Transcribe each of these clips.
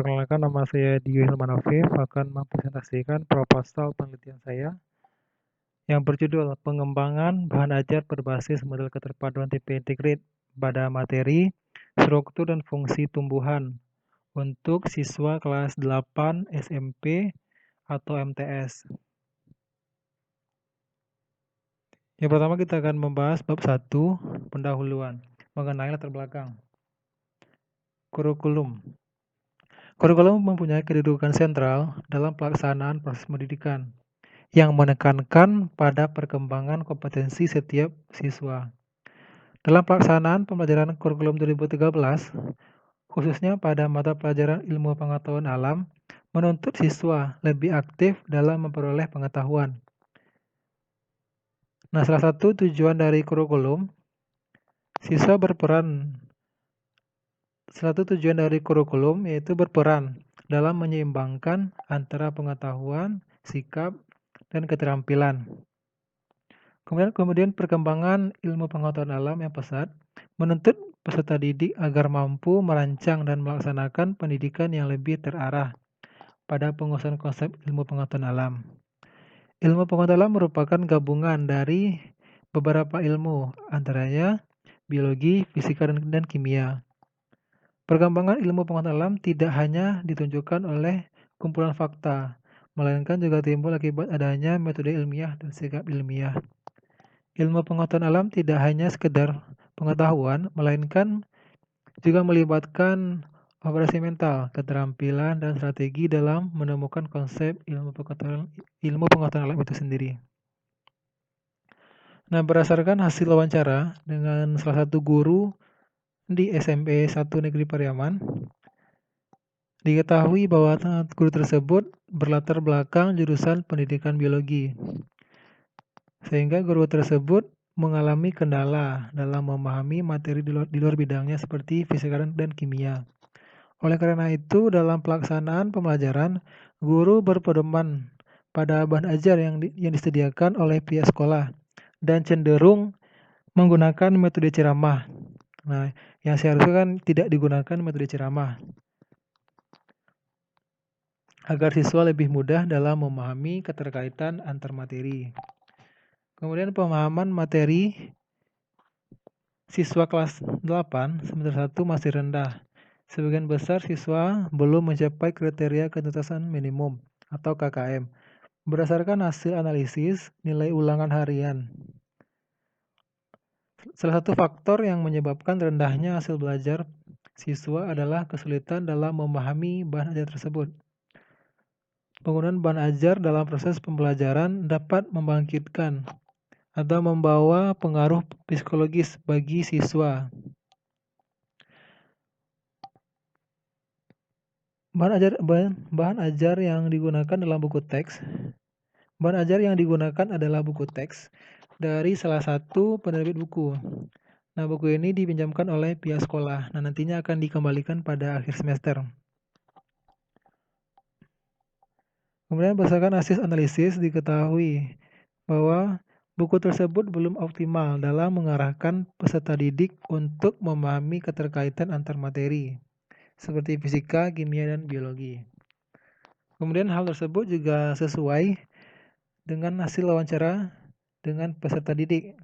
Perkenalkan, nama saya Dio Hilman Afif akan mempresentasikan proposal penelitian saya yang berjudul Pengembangan Bahan Ajar Berbasis Model Keterpaduan Tipe Integrate pada Materi, Struktur dan Fungsi Tumbuhan untuk siswa kelas 8 SMP atau MTS. Yang pertama kita akan membahas bab 1, pendahuluan, mengenai latar belakang. Kurikulum. Kurikulum mempunyai kedudukan sentral dalam pelaksanaan proses pendidikan yang menekankan pada perkembangan kompetensi setiap siswa. Dalam pelaksanaan pembelajaran kurikulum 2013, khususnya pada mata pelajaran ilmu pengetahuan alam, menuntut siswa lebih aktif dalam memperoleh pengetahuan. Nah, salah satu tujuan dari kurikulum, yaitu berperan dalam menyeimbangkan antara pengetahuan, sikap, dan keterampilan. Kemudian perkembangan ilmu pengetahuan alam yang pesat menuntut peserta didik agar mampu merancang dan melaksanakan pendidikan yang lebih terarah pada penguasaan konsep ilmu pengetahuan alam. Ilmu pengetahuan alam merupakan gabungan dari beberapa ilmu, antaranya biologi, fisika, dan kimia. Perkembangan ilmu pengetahuan alam tidak hanya ditunjukkan oleh kumpulan fakta, melainkan juga timbul akibat adanya metode ilmiah dan sikap ilmiah. Ilmu pengetahuan alam tidak hanya sekedar pengetahuan, melainkan juga melibatkan operasi mental, keterampilan, dan strategi dalam menemukan konsep ilmu pengetahuan alam itu sendiri. Nah, berdasarkan hasil wawancara dengan salah satu guru di SMP 1 Negeri Pariaman, diketahui bahwa guru tersebut berlatar belakang jurusan pendidikan biologi, sehingga guru tersebut mengalami kendala dalam memahami materi di luar bidangnya seperti fisika dan kimia. Oleh karena itu, dalam pelaksanaan pembelajaran, guru berpedoman pada bahan ajar yang disediakan oleh pihak sekolah dan cenderung menggunakan metode ceramah. Nah, yang seharusnya kan tidak digunakan metode ceramah, agar siswa lebih mudah dalam memahami keterkaitan antar materi. Kemudian pemahaman materi siswa kelas 8 semester 1 masih rendah. Sebagian besar siswa belum mencapai kriteria ketuntasan minimum atau KKM. Berdasarkan hasil analisis nilai ulangan harian, salah satu faktor yang menyebabkan rendahnya hasil belajar siswa adalah kesulitan dalam memahami bahan ajar tersebut. Penggunaan bahan ajar dalam proses pembelajaran dapat membangkitkan atau membawa pengaruh psikologis bagi siswa. Bahan ajar yang digunakan adalah buku teks dari salah satu penerbit buku. Nah, buku ini dipinjamkan oleh pihak sekolah. Nah, nantinya akan dikembalikan pada akhir semester. Kemudian berdasarkan hasil analisis diketahui bahwa buku tersebut belum optimal dalam mengarahkan peserta didik untuk memahami keterkaitan antar materi, seperti fisika, kimia, dan biologi. Kemudian hal tersebut juga sesuai dengan hasil wawancara dengan peserta didik.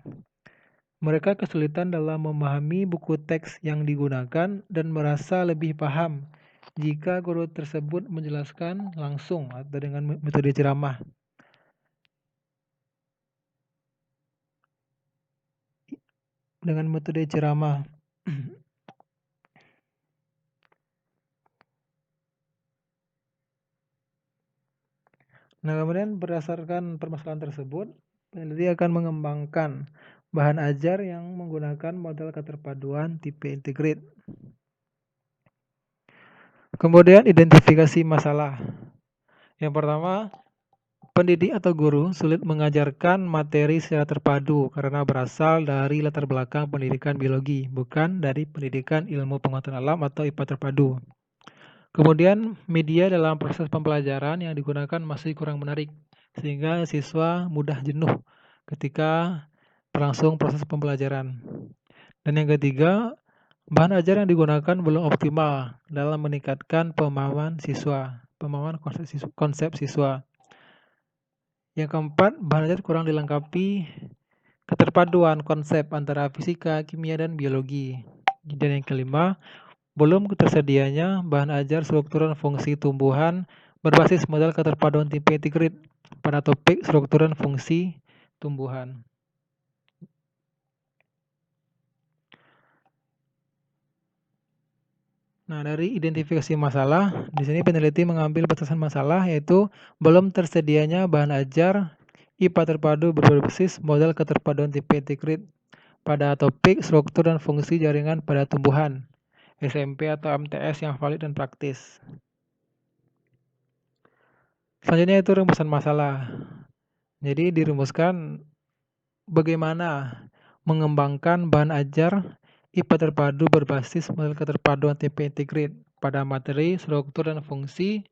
Mereka kesulitan dalam memahami buku teks yang digunakan dan merasa lebih paham jika guru tersebut menjelaskan langsung atau dengan metode ceramah. Nah, kemudian berdasarkan permasalahan tersebut, peneliti akan mengembangkan bahan ajar yang menggunakan model keterpaduan tipe integrate. Kemudian identifikasi masalah. Yang pertama, pendidik atau guru sulit mengajarkan materi secara terpadu karena berasal dari latar belakang pendidikan biologi, bukan dari pendidikan ilmu pengetahuan alam atau IPA terpadu. Kemudian, media dalam proses pembelajaran yang digunakan masih kurang menarik, sehingga siswa mudah jenuh ketika berlangsung proses pembelajaran. Dan yang ketiga, Bahan ajar yang digunakan belum optimal dalam meningkatkan pemahaman konsep siswa. Yang keempat, bahan ajar kurang dilengkapi keterpaduan konsep antara fisika, kimia, dan biologi. Dan yang kelima, belum tersedianya bahan ajar struktur dan fungsi tumbuhan berbasis model keterpaduan tipe integrate pada topik struktur dan fungsi tumbuhan. Nah, dari identifikasi masalah, di sini peneliti mengambil batasan masalah yaitu belum tersedianya bahan ajar IPA terpadu berbasis model keterpaduan tipe integrate pada topik struktur dan fungsi jaringan pada tumbuhan, SMP atau MTS yang valid dan praktis. Selanjutnya itu rumusan masalah. Jadi dirumuskan bagaimana mengembangkan bahan ajar IPA terpadu berbasis model keterpaduan tipe integrate pada materi, struktur, dan fungsi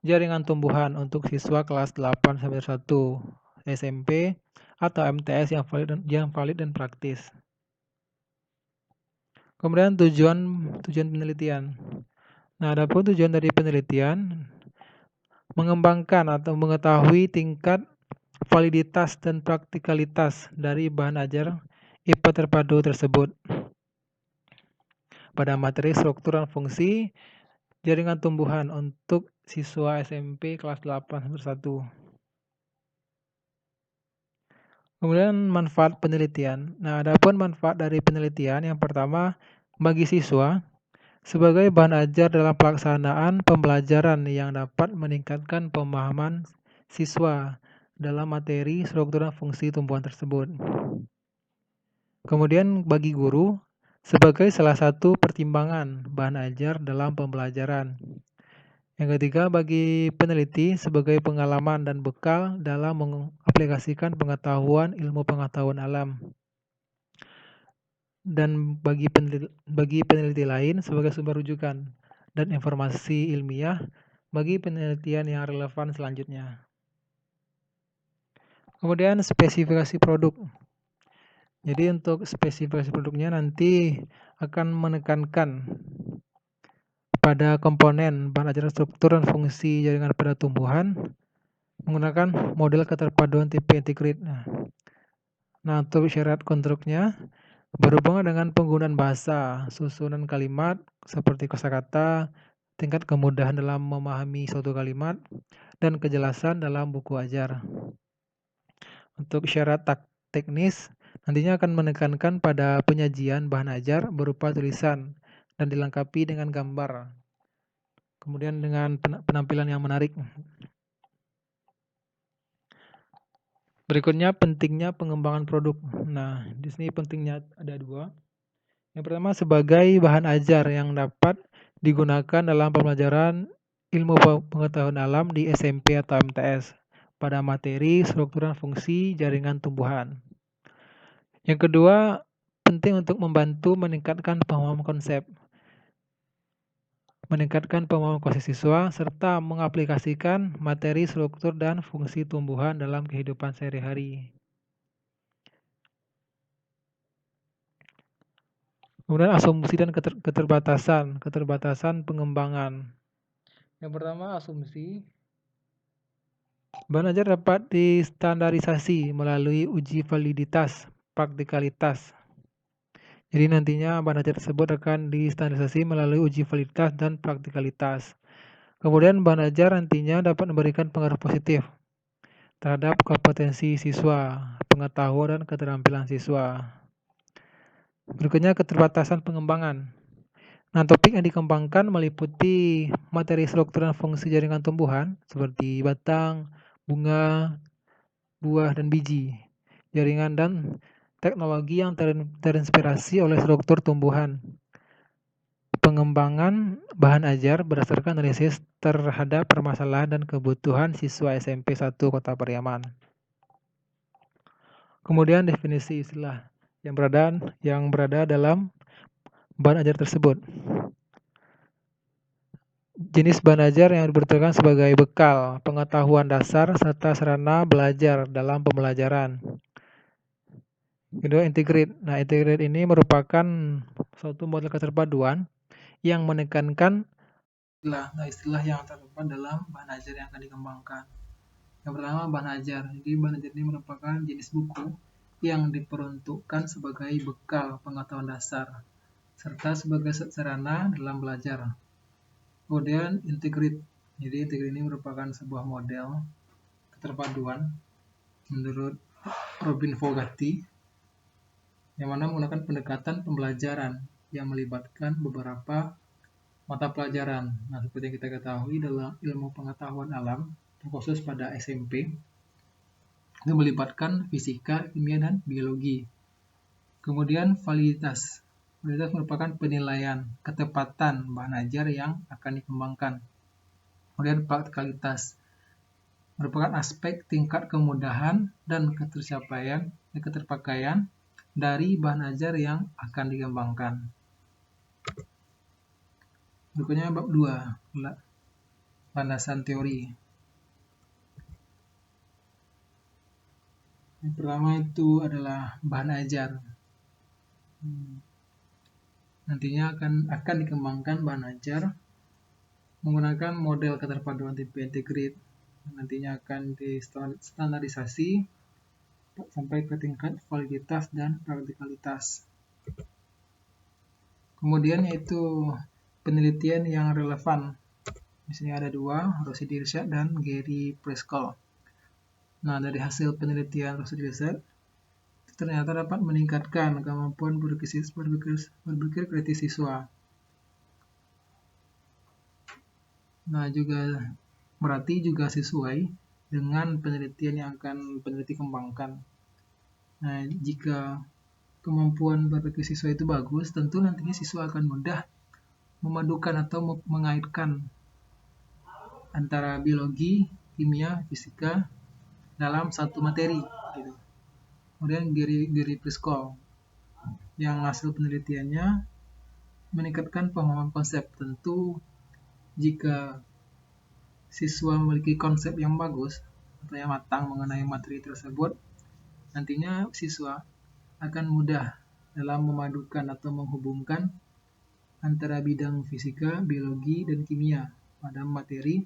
jaringan tumbuhan untuk siswa kelas 8-1 SMP atau MTS yang valid dan praktis. Kemudian tujuan penelitian. Nah, adapun tujuan dari penelitian mengembangkan atau mengetahui tingkat validitas dan praktikalitas dari bahan ajar IPA terpadu tersebut pada materi struktur dan fungsi jaringan tumbuhan untuk siswa SMP kelas 8-1. Kemudian manfaat penelitian. Nah, adapun manfaat dari penelitian yang pertama bagi siswa sebagai bahan ajar dalam pelaksanaan pembelajaran yang dapat meningkatkan pemahaman siswa dalam materi struktur dan fungsi tumbuhan tersebut. Kemudian bagi guru sebagai salah satu pertimbangan bahan ajar dalam pembelajaran. Yang ketiga bagi peneliti sebagai pengalaman dan bekal dalam mengaplikasikan pengetahuan ilmu pengetahuan alam. Dan bagi peneliti lain sebagai sumber rujukan dan informasi ilmiah bagi penelitian yang relevan selanjutnya. Kemudian spesifikasi produk. Jadi untuk spesifikasi produknya nanti akan menekankan pada komponen bahan ajar struktur dan fungsi jaringan pada tumbuhan menggunakan model keterpaduan tipe integrate. Nah, untuk syarat konstruknya berhubungan dengan penggunaan bahasa, susunan kalimat seperti kosakata, tingkat kemudahan dalam memahami suatu kalimat, dan kejelasan dalam buku ajar. Untuk syarat teknis, nantinya akan menekankan pada penyajian bahan ajar berupa tulisan dan dilengkapi dengan gambar. Kemudian dengan penampilan yang menarik. Berikutnya pentingnya pengembangan produk. Nah, di sini pentingnya ada dua. Yang pertama sebagai bahan ajar yang dapat digunakan dalam pembelajaran ilmu pengetahuan alam di SMP atau MTS pada materi struktur dan fungsi jaringan tumbuhan. Yang kedua, penting untuk membantu meningkatkan pemahaman konsep siswa serta mengaplikasikan materi struktur dan fungsi tumbuhan dalam kehidupan sehari-hari. Kemudian asumsi dan keterbatasan pengembangan. Yang pertama asumsi, bahan ajar dapat distandarisasi melalui uji validitas, praktikalitas. Jadi nantinya bahan ajar tersebut akan distandarisasi melalui uji validitas dan praktikalitas. Kemudian bahan ajar nantinya dapat memberikan pengaruh positif terhadap kompetensi siswa, pengetahuan dan keterampilan siswa. Berikutnya keterbatasan pengembangan. Nah, topik yang dikembangkan meliputi materi struktur dan fungsi jaringan tumbuhan seperti batang, bunga, buah, dan biji, jaringan dan teknologi yang terinspirasi oleh struktur tumbuhan. Pengembangan bahan ajar berdasarkan analisis terhadap permasalahan dan kebutuhan siswa SMP 1 Kota Pariaman. Kemudian definisi istilah yang berada dalam bahan ajar tersebut. Jenis bahan ajar yang dibutuhkan sebagai bekal, pengetahuan dasar, serta sarana belajar dalam pembelajaran. Kedua, integrate. Nah, integrate ini merupakan suatu model keterpaduan yang menekankan istilah yang terdapat dalam bahan ajar yang akan dikembangkan. Yang pertama, bahan ajar. Jadi bahan ajar ini merupakan jenis buku yang diperuntukkan sebagai bekal pengetahuan dasar serta sebagai sarana dalam belajar. Kemudian integrate. Jadi integrate ini merupakan sebuah model keterpaduan menurut Robin Fogarty yang mana menggunakan pendekatan pembelajaran yang melibatkan beberapa mata pelajaran. Nah, seperti yang kita ketahui dalam ilmu pengetahuan alam, khusus pada SMP, itu melibatkan fisika, kimia, dan biologi. Kemudian validitas. Validitas merupakan penilaian ketepatan bahan ajar yang akan dikembangkan. Kemudian praktikalitas merupakan aspek tingkat kemudahan dan keterpakaian dari bahan ajar yang akan dikembangkan. Berikutnya bab 2, landasan teori. Yang pertama itu adalah bahan ajar. Nantinya akan dikembangkan bahan ajar menggunakan model keterpaduan tipe integrate. Nantinya akan distandarisasi sampai ke tingkat validitas dan praktikalitas. Kemudian yaitu penelitian yang relevan. Di sini ada dua, Rossi Dirshad dan Gary Prescott. Nah, dari hasil penelitian Rossi Dirshad ternyata dapat meningkatkan kemampuan berpikir kritis siswa. Nah, juga berarti juga sesuai dengan penelitian yang akan peneliti kembangkan. Nah, jika kemampuan berpikir siswa itu bagus, tentu nantinya siswa akan mudah memadukan atau mengaitkan antara biologi, kimia, fisika dalam satu materi. Gitu. Kemudian Gary Prescott yang hasil penelitiannya meningkatkan pemahaman konsep. Tentu jika siswa memiliki konsep yang bagus atau yang matang mengenai materi tersebut, nantinya siswa akan mudah dalam memadukan atau menghubungkan antara bidang fisika, biologi, dan kimia pada materi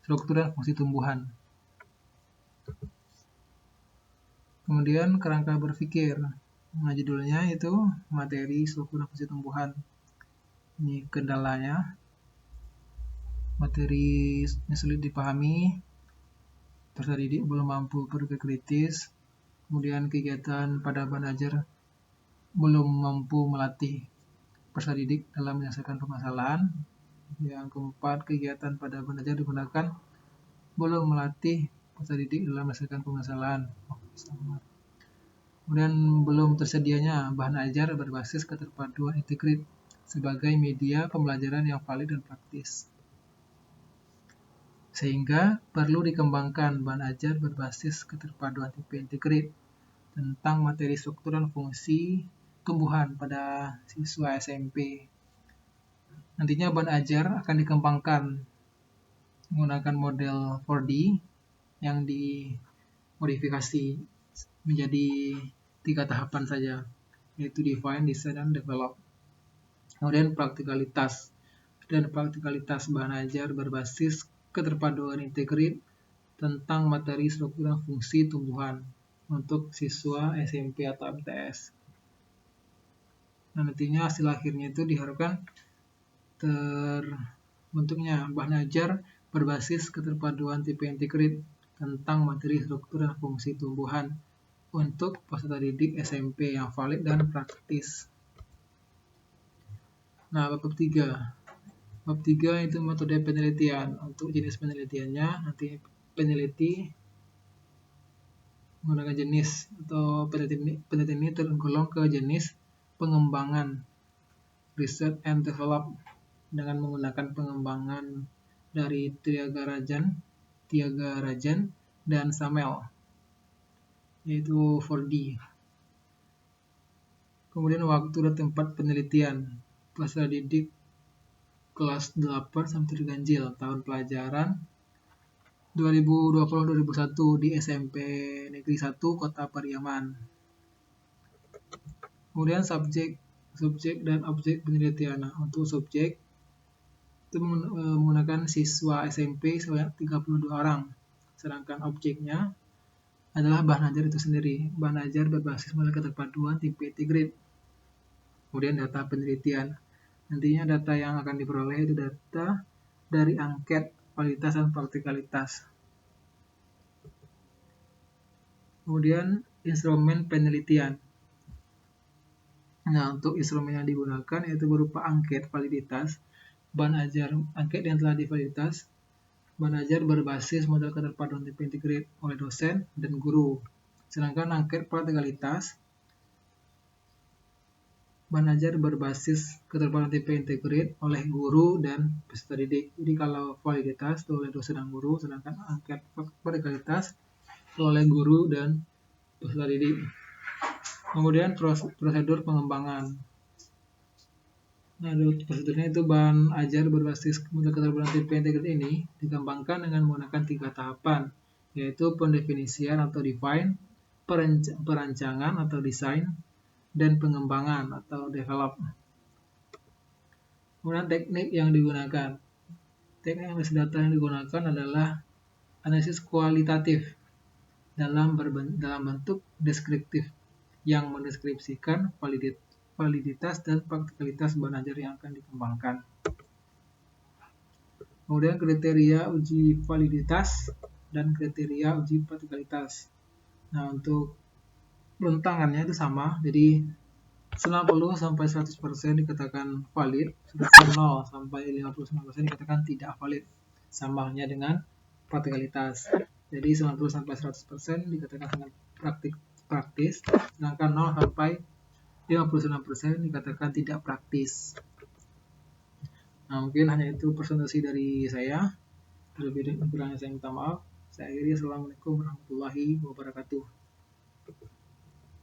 struktur dan fungsi tumbuhan. Kemudian kerangka berpikir. Nah, judulnya itu materi struktur dan fungsi tumbuhan. Ini kendalanya. Materi sulit dipahami, peserta didik belum mampu berpikir kritis, kemudian kegiatan pada bahan ajar belum mampu melatih peserta didik dalam menyelesaikan permasalahan. Yang keempat, kegiatan pada bahan ajar digunakan belum melatih peserta didik dalam menyelesaikan permasalahan. Kemudian belum tersedianya bahan ajar berbasis keterpaduan integrate sebagai media pembelajaran yang valid dan praktis. Sehingga perlu dikembangkan bahan ajar berbasis keterpaduan tipe integrate tentang materi struktur dan fungsi tumbuhan pada siswa SMP. Nantinya bahan ajar akan dikembangkan menggunakan model 4D yang dimodifikasi menjadi 3 tahapan saja, yaitu define, design, dan develop. Kemudian praktikalitas bahan ajar berbasis keterpaduan integrate tentang materi struktur dan fungsi tumbuhan untuk siswa SMP atau MTS. Nah, nantinya hasil akhirnya itu diharapkan terbentuknya bahan ajar berbasis keterpaduan tipe integrate tentang materi struktur dan fungsi tumbuhan untuk peserta didik SMP yang valid dan praktis. Nah, bab 3. Bab 3 itu metode penelitian. Untuk jenis penelitiannya, nanti peneliti menggunakan jenis atau peneliti ini tergolong ke jenis pengembangan, research and develop, dengan menggunakan pengembangan dari Tyagarajan, dan Samel, yaitu 4D. Kemudian waktu dan tempat penelitian. Peserta didik kelas 8 sampai terganjil tahun pelajaran 2020-2021 di SMP Negeri 1 Kota Pariaman. Kemudian subjek dan objek penelitian. Nah, untuk subjek itu menggunakan siswa SMP sebanyak 32 orang. Sedangkan objeknya adalah bahan ajar itu sendiri. Bahan ajar berbasis model keterpaduan tipe integrate. Kemudian data penelitian. Nantinya data yang akan diperoleh itu data dari angket validitas dan praktikalitas. Kemudian instrumen penelitian. Nah, untuk instrumen yang digunakan yaitu berupa angket validitas, bahan ajar angket yang telah divaliditas, bahan ajar berbasis model keterpaduan tipe integrate oleh dosen dan guru. Sedangkan angket praktikalitas, bahan ajar berbasis keterpaduan tipe integrate oleh guru dan peserta didik. Jadi kalau validitas itu oleh dosen dan guru, sedangkan angket praktikalitas itu oleh guru dan peserta didik. Kemudian prosedur pengembangan. Nah, prosedurnya itu bahan ajar berbasis model keterpaduan tipe integrate ini dikembangkan dengan menggunakan 3 tahapan, yaitu pendefinisian atau define, perancangan atau desain, dan pengembangan atau develop. Kemudian teknik yang digunakan. Teknik analisis data yang digunakan adalah analisis kualitatif dalam bentuk deskriptif yang mendeskripsikan validitas dan praktikalitas bahan ajar yang akan dikembangkan. Kemudian kriteria uji validitas dan kriteria uji praktikalitas. Nah, untuk rentangannya itu sama, jadi 90-100% dikatakan valid, sedangkan 0-59% dikatakan tidak valid. Sama halnya dengan praktikalitas. Jadi 90-100% dikatakan sangat praktis, sedangkan 0-59% dikatakan tidak praktis. Nah, mungkin hanya itu presentasi dari saya. Lebih dan kurangnya saya minta maaf. Saya akhiri. Assalamualaikum warahmatullahi wabarakatuh.